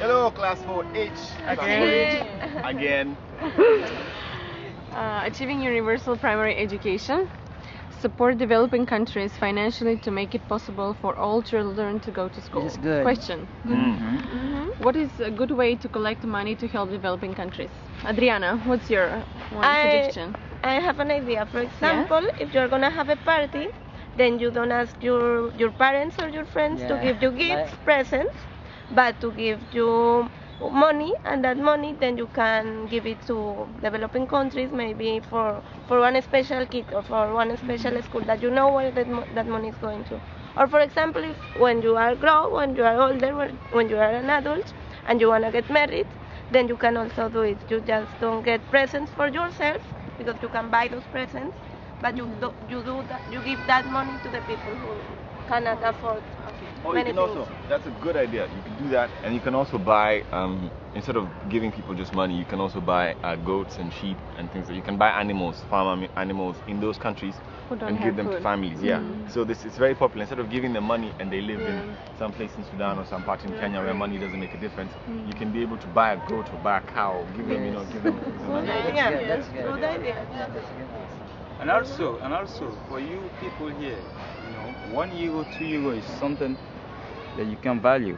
Hello, class 4H. Again. Achieving universal primary education. Support developing countries financially to make it possible for all children to go to school. This is good. Question. What is a good way to collect money to help developing countries? Adriana, what's your suggestion? I have an idea. For example, if you're gonna have a party, then you don't ask your parents or your friends to give you gifts, presents, but to give you money, and that money then you can give it to developing countries, maybe for one special kid or for one special school that you know where that money is going to. Or for example, if when you are older, when you are an adult and you want to get married, then you can also do it. You just don't get presents for yourself because you can buy those presents, but you give that money to the people who cannot afford many things. That's a good idea. You can do that, and you can also buy, instead of giving people just money, you can also buy goats and sheep and things. You can buy animals, farm animals in those countries and give them to families. So this is very popular. Instead of giving them money and they live in some place in Sudan or some part in Kenya where money doesn't make a difference, you can be able to buy a goat or buy a cow, give them, give them good idea. That's a good idea. And also for you people here, €1, €2 is something that you can value.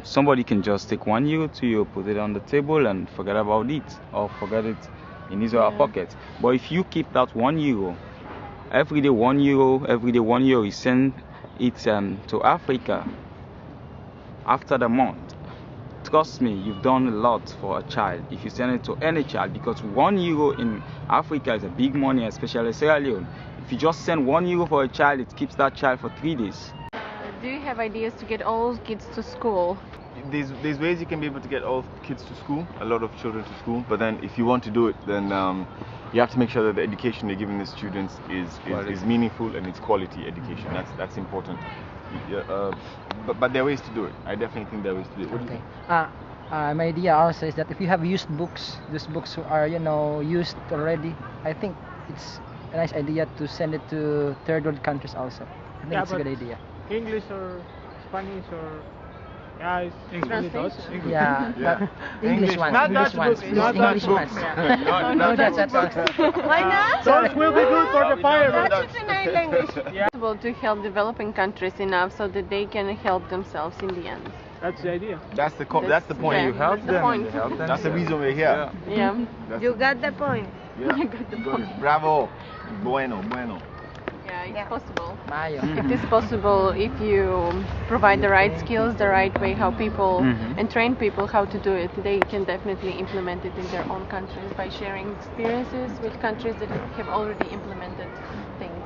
Somebody can just take €1, €2, put it on the table and forget about it, or forget it in his or her pocket. But if you keep that €1, every day €1, you send it to Africa after the month. Trust me, you've done a lot for a child if you send it to any child, because €1 in Africa is a big money, especially Sierra Leone. If you just send €1 for a child, it keeps that child for 3 days. Do you have ideas to get all kids to school? There's ways you can be able to get all kids to school, a lot of children to school, but then if you want to do it, then you have to make sure that the education you're giving the students is meaningful and it's quality education. That's important. But there are ways to do it. I definitely think there are ways to do it. What do you think? My idea also is that if you have used books, these books are used already, I think it's a nice idea to send it to third world countries also. I think it's a good idea. English or Spanish or it's English. English ones. English ones. No, that's why not? Those will be good for the fire. That's in language. Possible to help developing countries enough so that they can help themselves in the end. That's the idea. That's the point. You help them. That's the reason we're here. You got the point. You got the point. Bravo. Bueno. Yeah, it's possible. Mayo. It is possible if you provide the right skills, the right way, how people and train people how to do it. They can definitely implement it in their own countries by sharing experiences with countries that have already implemented things.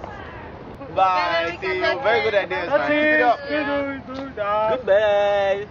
Bye. See you. Very good ideas, man. Keep it up. Goodbye.